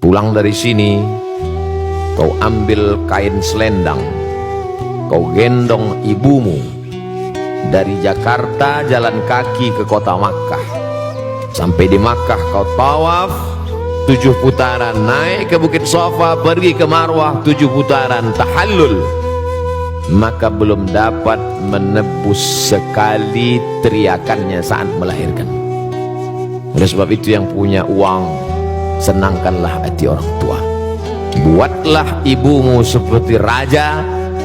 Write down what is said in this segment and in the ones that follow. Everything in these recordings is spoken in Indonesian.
Pulang dari sini, kau ambil kain selendang, kau gendong ibumu dari Jakarta jalan kaki ke kota Makkah. Sampai di Makkah kau tawaf 7 putaran, naik ke Bukit Safa, pergi ke Marwah 7 putaran, tahallul. Maka belum dapat menebus sekali teriakannya saat melahirkan. Oleh sebab itu yang punya uang, senangkanlah hati orang tua. Buatlah ibumu seperti raja,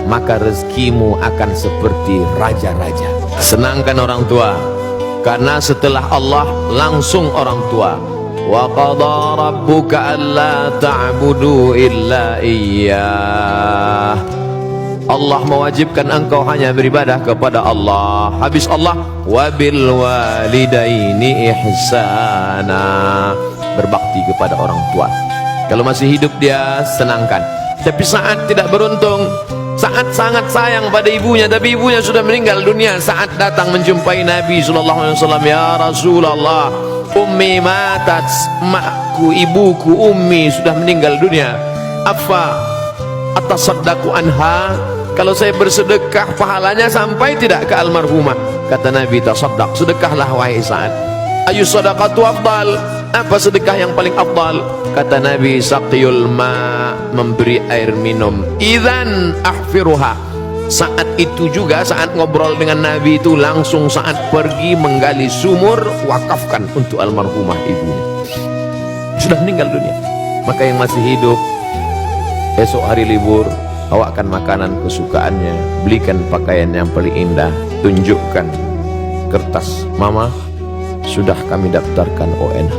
maka rezekimu akan seperti raja-raja. Senangkan orang tua, karena setelah Allah langsung orang tua. Wa qada rabbuka alla ta'budu illa iyyah. Allah mewajibkan engkau hanya beribadah kepada Allah. Habis Allah, wabil walidaini ihsana, berbakti kepada orang tua. Kalau masih hidup dia senangkan. Tapi saat tidak beruntung, saat sangat sayang pada ibunya, tapi ibunya sudah meninggal dunia, saat datang menjumpai Nabi SAW, ya Rasulullah, ummi matat, makku, ibuku, ummi sudah meninggal dunia. Afa atasaddaqu anha, kalau saya bersedekah pahalanya sampai tidak ke almarhumah? Kata Nabi, tasaddaq, sedekahlah wahai Sa'ad. Ayu sadaqatu afdal, apa sedekah yang paling afdal? Kata Nabi, saqiyul ma, memberi air minum. Idzan ahfiruha. Saat itu juga, saat ngobrol dengan Nabi itu, langsung saat pergi menggali sumur, wakafkan untuk almarhumah ibunya. Sudah meninggal dunia. Maka yang masih hidup, esok hari libur, bawakan makanan kesukaannya, belikan pakaian yang paling indah, tunjukkan kertas, mama sudah kami daftarkan ONH.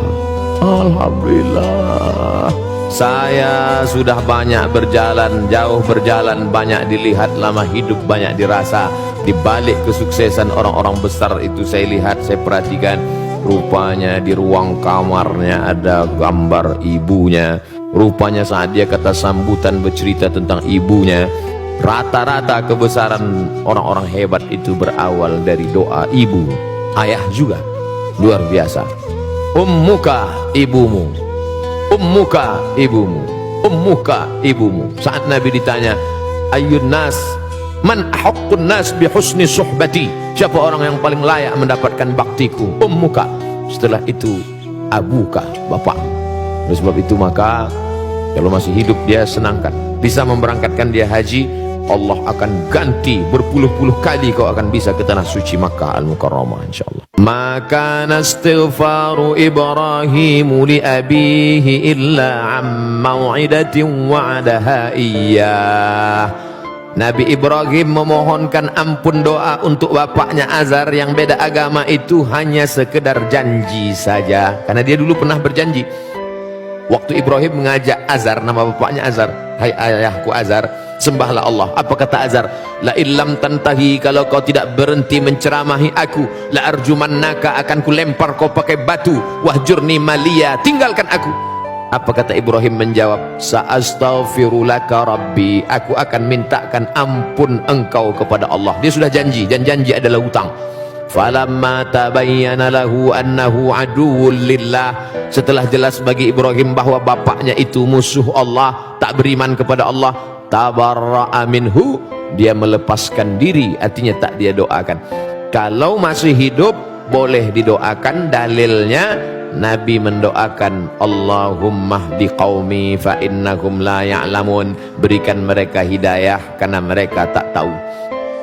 Alhamdulillah, saya sudah banyak berjalan, jauh berjalan, banyak dilihat, lama hidup banyak dirasa. Di balik kesuksesan orang-orang besar itu saya lihat, saya perhatikan, rupanya di ruang kamarnya ada gambar ibunya. Rupanya saat dia kata sambutan bercerita tentang ibunya, rata-rata kebesaran orang-orang hebat itu berawal dari doa ibu. Ayah juga luar biasa. Ummuka, ibumu, ummuka, ibumu, ummuka, ibumu. Saat Nabi ditanya, ayyun nas, man ahaqqun nas bi husni suhbati, siapa orang yang paling layak mendapatkan baktiku? Ummuka. Setelah itu abuka, bapak. Oleh sebab itu maka kalau masih hidup dia senangkan, bisa memberangkatkan dia haji, Allah akan ganti berpuluh-puluh kali kau akan bisa ke tanah suci Makkah Al-Mukarramah insyaallah. Maka nastighfaru Ibrahimu li abihi illa am mau'idatin wa'adaha iyyah. Nabi Ibrahim memohonkan ampun doa untuk bapaknya Azar yang beda agama itu hanya sekedar janji saja, karena dia dulu pernah berjanji. Waktu Ibrahim mengajak Azar, nama bapaknya Azar, hai ayahku Azar, sembahlah Allah. Apa kata Azar? La illam tantahi, kalau kau tidak berhenti menceramahi aku, la arjumannaka, akan ku lempar kau pakai batu. Wahjurni maliya, tinggalkan aku. Apa kata Ibrahim menjawab? Sa'astaghfirulaka rabbi, aku akan mintakan ampun engkau kepada Allah. Dia sudah janji, dan janji adalah hutang. Falamma tabayyana lahu annahu aduwwul lillah, setelah jelas bagi Ibrahim bahwa bapaknya itu musuh Allah, tak beriman kepada Allah, tabarra'a minhu, dia melepaskan diri, artinya tak dia doakan. Kalau masih hidup boleh didoakan, dalilnya Nabi mendoakan, Allahumma hdi qaumi fa innahum la ya'lamun, berikan mereka hidayah karena mereka tak tahu.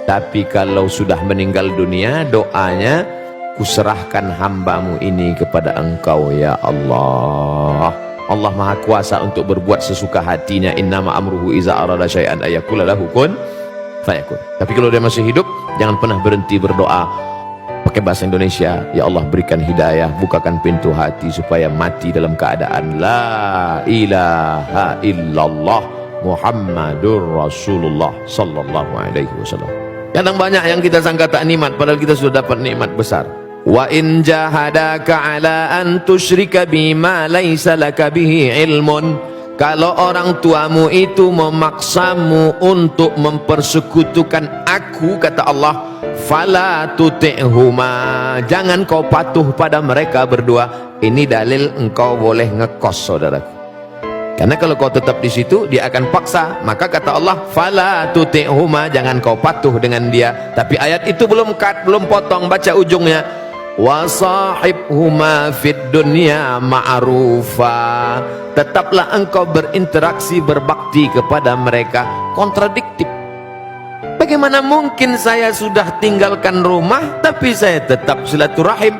Tapi kalau sudah meninggal dunia, doanya, kuserahkan hambamu ini kepada engkau ya Allah. Allah maha kuasa untuk berbuat sesuka hatinya. Innama amruhu iza arada syai'an ayakula lahu kun fayakun. Tapi kalau dia masih hidup, jangan pernah berhenti berdoa pakai bahasa Indonesia. Ya Allah, berikan hidayah, bukakan pintu hati supaya mati dalam keadaan la ilaha illallah Muhammadur Rasulullah sallallahu alaihi wasallam. Kadang banyak yang kita sangka tak nikmat, padahal kita sudah dapat nikmat besar. Wa in jahadaka ala an tusyrika bima laisa laka bihi ilmun, kalau orang tuamu itu memaksamu untuk mempersekutukan aku, kata Allah, fala tuti'huma, jangan kau patuh pada mereka berdua. Ini dalil engkau boleh ngekos, saudaraku. Karena kalau kau tetap di situ, dia akan paksa. Maka kata Allah, fala tuti'huma, jangan kau patuh dengan dia. Tapi ayat itu belum potong, baca ujungnya. Wa sahibhuma fid dunya ma'rufa. Tetaplah engkau berinteraksi, berbakti kepada mereka. Kontradiktif. Bagaimana mungkin saya sudah tinggalkan rumah tapi saya tetap silaturahim?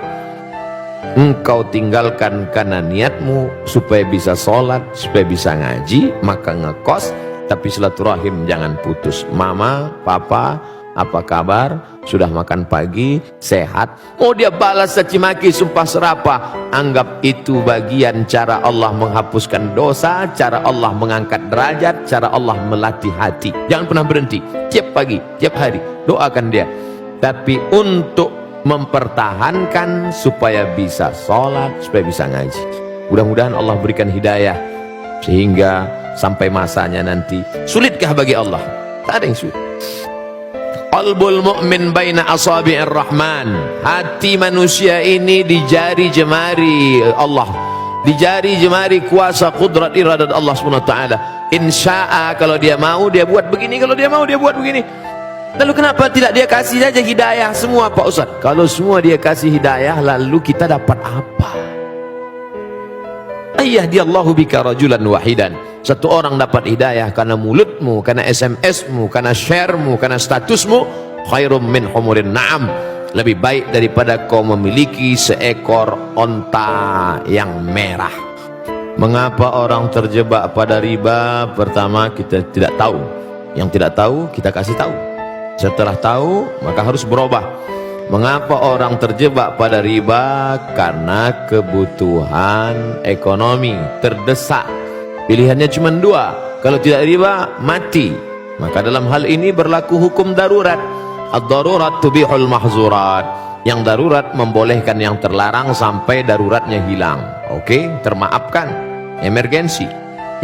Engkau tinggalkan karena niatmu supaya bisa sholat, supaya bisa ngaji, maka ngekos, tapi silaturahim jangan putus. Mama, papa, apa kabar? Sudah makan pagi? Sehat? Mau dia balas caci maki, sumpah serapah, anggap itu bagian cara Allah menghapuskan dosa, cara Allah mengangkat derajat, cara Allah melatih hati. Jangan pernah berhenti, tiap pagi, tiap hari doakan dia. Tapi untuk mempertahankan supaya bisa sholat, supaya bisa ngaji. Mudah-mudahan Allah berikan hidayah sehingga sampai masanya nanti. Sulitkah bagi Allah? Tak ada yang sulit. Qalbul mu'min baina asabi'ir rahman. Hati manusia ini di jari jemari Allah, di jari jemari kuasa kudrat iradat Allah SWT. Insya'a, kalau dia mau dia buat begini, kalau dia mau dia buat begini. Lalu kenapa tidak dia kasih saja hidayah semua Pak Ustaz? Kalau semua dia kasih hidayah, lalu kita dapat apa? Ayyahdiyallahu bika rajulan wahidan. Satu orang dapat hidayah karena mulutmu, karena SMS-mu, karena share-mu, karena statusmu. Khairum min humurin na'am. Lebih baik daripada kau memiliki seekor onta yang merah. Mengapa orang terjebak pada riba? Pertama, kita tidak tahu. Yang tidak tahu, kita kasih tahu. Setelah tahu, maka harus berubah. Mengapa orang terjebak pada riba? Karena kebutuhan ekonomi, terdesak. Pilihannya cuma dua. Kalau tidak riba, mati. Maka dalam hal ini berlaku hukum darurat. Ad-darurat tubihul mahzurat. Yang darurat membolehkan yang terlarang sampai daruratnya hilang. Oke, termaafkan. Emergensi.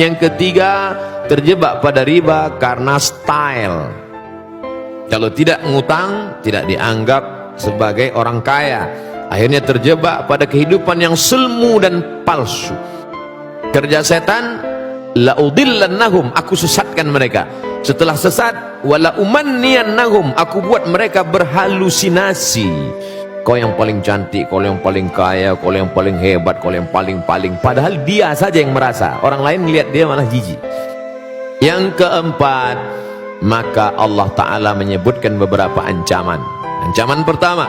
Yang ketiga, terjebak pada riba karena style. Kalau tidak ngutang, tidak dianggap sebagai orang kaya. Akhirnya terjebak pada kehidupan yang semu dan palsu. Kerja setan, la'udillannahum, aku sesatkan mereka. Setelah sesat, wala umanniyannahum, aku buat mereka berhalusinasi. Kau yang paling cantik, kau yang paling kaya, kau yang paling hebat, kau yang paling-paling. Padahal dia saja yang merasa. Orang lain melihat dia malah jijik. Yang keempat, maka Allah Ta'ala menyebutkan beberapa ancaman. Ancaman pertama,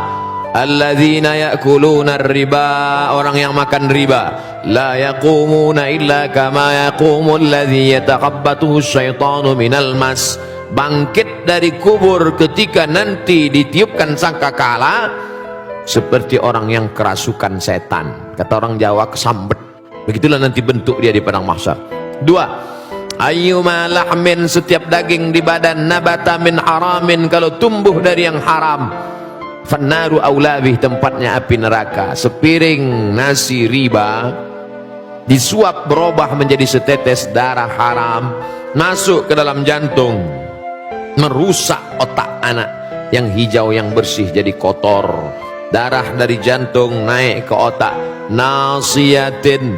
alladzina ya'kuluna riba, orang yang makan riba, la yaqumuna illa kama yaqumu alladzi yatakabbathu syaitanu minal mas. Bangkit dari kubur ketika nanti ditiupkan sangkakala seperti orang yang kerasukan setan. Kata orang Jawa, kesambet. Begitulah nanti bentuk dia di padang mahsyar. Dua, ayyuma lahmin, setiap daging di badan, nabata min haramin, kalau tumbuh dari yang haram, fannaru aulabih, tempatnya api neraka. Sepiring nasi riba disuap berubah menjadi setetes darah haram, masuk ke dalam jantung, merusak otak anak. Yang hijau yang bersih jadi kotor. Darah dari jantung naik ke otak. Nasiyatin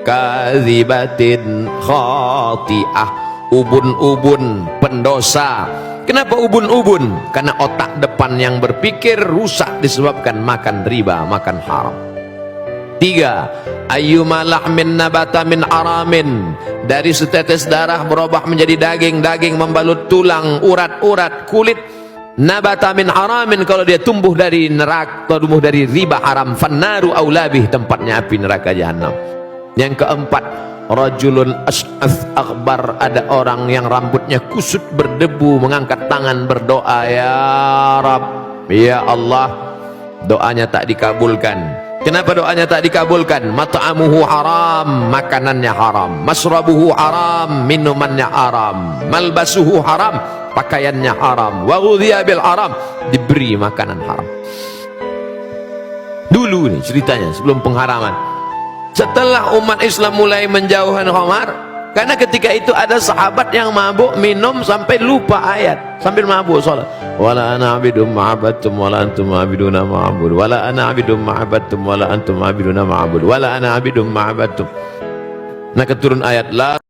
kadzibatin khati'ah, ubun-ubun pendosa. Kenapa ubun-ubun? Karena otak depan yang berpikir rusak disebabkan makan riba, makan haram. Tiga, ayyuma lahmin nabata min aramin, dari setetes darah berubah menjadi daging, daging membalut tulang, urat-urat, kulit. Nabata min haramin, kalau dia tumbuh dari neraka, tumbuh dari riba haram, fannaru aulabih, tempatnya api neraka jahanam. Yang keempat, rajulun as'ath akbar, ada orang yang rambutnya kusut berdebu, mengangkat tangan berdoa, ya Rab, ya Allah, doanya tak dikabulkan. Kenapa doanya tak dikabulkan? Mat'amuhu haram, makanannya haram. Masrabuhu haram, minumannya haram. Malbasuhu haram, pakaiannya haram. Wa ghudhiya bil haram, diberi makanan haram. Dulu nih ceritanya sebelum pengharaman. Setelah umat Islam mulai menjauhkan khamar, karena ketika itu ada sahabat yang mabuk minum sampai lupa ayat, sambil mabuk sholat. Wala ana abidum ma'abadtum wala antum ma'abiduna ma'abud, wala ana abidum ma'abadtum wala antum ma'abiduna ma'abud, wala ana abidum ma'abadtum. Nah, keturun ayat la